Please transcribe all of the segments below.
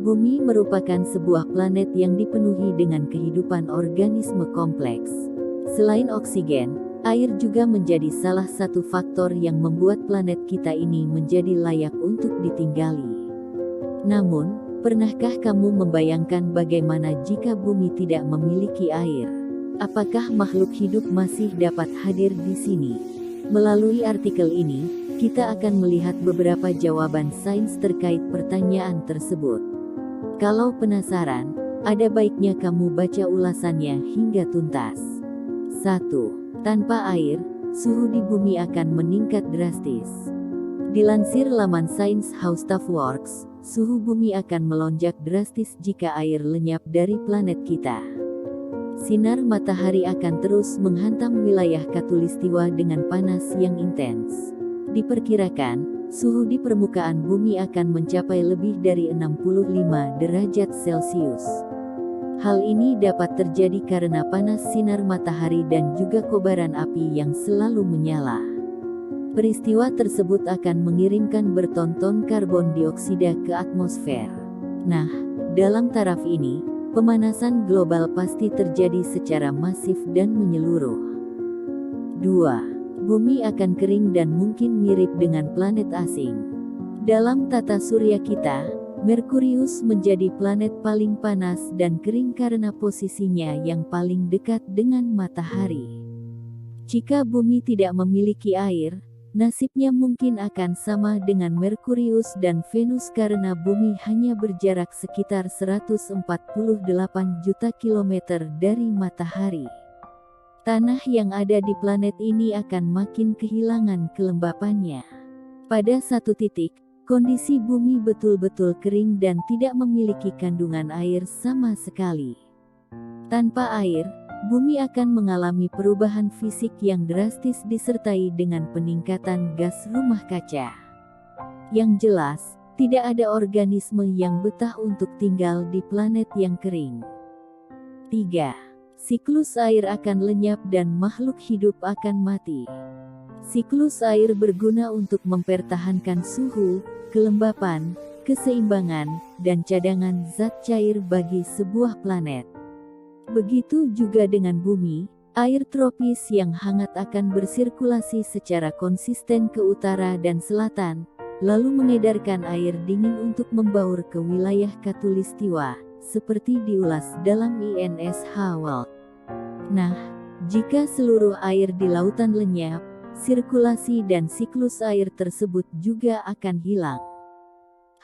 Bumi merupakan sebuah planet yang dipenuhi dengan kehidupan organisme kompleks. Selain oksigen, air juga menjadi salah satu faktor yang membuat planet kita ini menjadi layak untuk ditinggali. Namun, pernahkah kamu membayangkan bagaimana jika bumi tidak memiliki air? Apakah makhluk hidup masih dapat hadir di sini? Melalui artikel ini, kita akan melihat beberapa jawaban sains terkait pertanyaan tersebut. Kalau penasaran, ada baiknya kamu baca ulasannya hingga tuntas. 1. Tanpa air, suhu di bumi akan meningkat drastis. Dilansir laman Science How Stuff Works, suhu bumi akan melonjak drastis jika air lenyap dari planet kita. Sinar matahari akan terus menghantam wilayah khatulistiwa dengan panas yang intens. Diperkirakan, suhu di permukaan bumi akan mencapai lebih dari 65 derajat Celcius. Hal ini dapat terjadi karena panas sinar matahari dan juga kobaran api yang selalu menyala. Peristiwa tersebut akan mengirimkan berton-ton karbon dioksida ke atmosfer. Nah, dalam taraf ini, pemanasan global pasti terjadi secara masif dan menyeluruh. 2. Bumi akan kering dan mungkin mirip dengan planet asing. Dalam tata surya kita, Merkurius menjadi planet paling panas dan kering karena posisinya yang paling dekat dengan matahari. Jika bumi tidak memiliki air, nasibnya mungkin akan sama dengan Merkurius dan Venus karena bumi hanya berjarak sekitar 148 juta kilometer dari matahari. Tanah yang ada di planet ini akan makin kehilangan kelembapannya. Pada satu titik, kondisi bumi betul-betul kering dan tidak memiliki kandungan air sama sekali. Tanpa air, bumi akan mengalami perubahan fisik yang drastis disertai dengan peningkatan gas rumah kaca. Yang jelas, tidak ada organisme yang betah untuk tinggal di planet yang kering. 3. Siklus air akan lenyap dan makhluk hidup akan mati. Siklus air berguna untuk mempertahankan suhu, kelembapan, keseimbangan, dan cadangan zat cair bagi sebuah planet. Begitu juga dengan bumi, air tropis yang hangat akan bersirkulasi secara konsisten ke utara dan selatan, lalu mengedarkan air dingin untuk membaur ke wilayah khatulistiwa, seperti diulas dalam INSH World. Nah, jika seluruh air di lautan lenyap, sirkulasi dan siklus air tersebut juga akan hilang.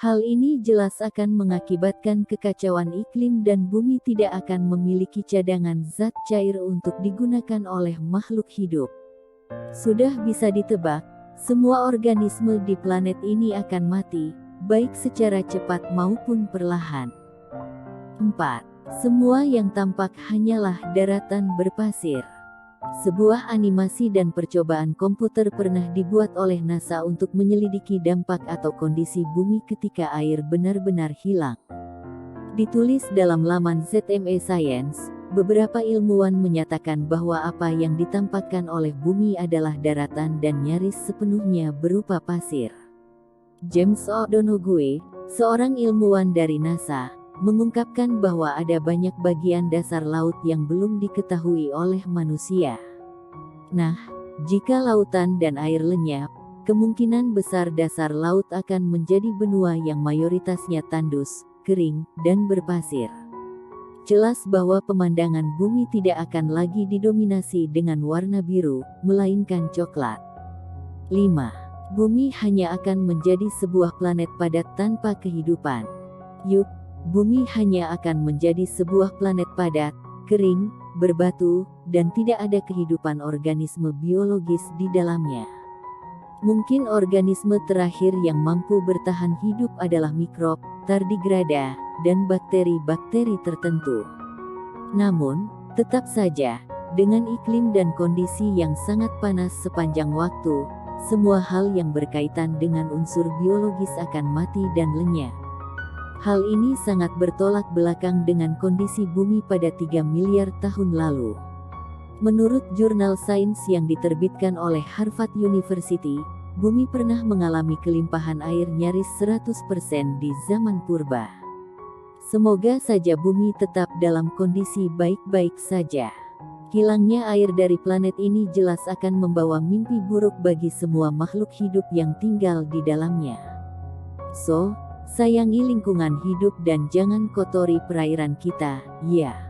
Hal ini jelas akan mengakibatkan kekacauan iklim dan bumi tidak akan memiliki cadangan zat cair untuk digunakan oleh makhluk hidup. Sudah bisa ditebak, semua organisme di planet ini akan mati, baik secara cepat maupun perlahan. 4. Semua yang tampak hanyalah daratan berpasir. Sebuah animasi dan percobaan komputer pernah dibuat oleh NASA untuk menyelidiki dampak atau kondisi bumi ketika air benar-benar hilang. Ditulis dalam laman ZME Science, beberapa ilmuwan menyatakan bahwa apa yang ditampakkan oleh bumi adalah daratan dan nyaris sepenuhnya berupa pasir. James O'Donoghue, seorang ilmuwan dari NASA, mengungkapkan bahwa ada banyak bagian dasar laut yang belum diketahui oleh manusia. Nah, jika lautan dan air lenyap, kemungkinan besar dasar laut akan menjadi benua yang mayoritasnya tandus, kering, dan berpasir. Jelas bahwa pemandangan bumi tidak akan lagi didominasi dengan warna biru, melainkan coklat. 5. Bumi hanya akan menjadi sebuah planet padat tanpa kehidupan. Yup, bumi hanya akan menjadi sebuah planet padat, kering, berbatu, dan tidak ada kehidupan organisme biologis di dalamnya. Mungkin organisme terakhir yang mampu bertahan hidup adalah mikrob, tardigrada, dan bakteri-bakteri tertentu. Namun, tetap saja, dengan iklim dan kondisi yang sangat panas sepanjang waktu, semua hal yang berkaitan dengan unsur biologis akan mati dan lenyap. Hal ini sangat bertolak belakang dengan kondisi bumi pada 3 miliar tahun lalu. Menurut jurnal sains yang diterbitkan oleh Harvard University, bumi pernah mengalami kelimpahan air nyaris 100% di zaman purba. Semoga saja bumi tetap dalam kondisi baik-baik saja. Hilangnya air dari planet ini jelas akan membawa mimpi buruk bagi semua makhluk hidup yang tinggal di dalamnya. So, sayangi lingkungan hidup dan jangan kotori perairan kita, ya.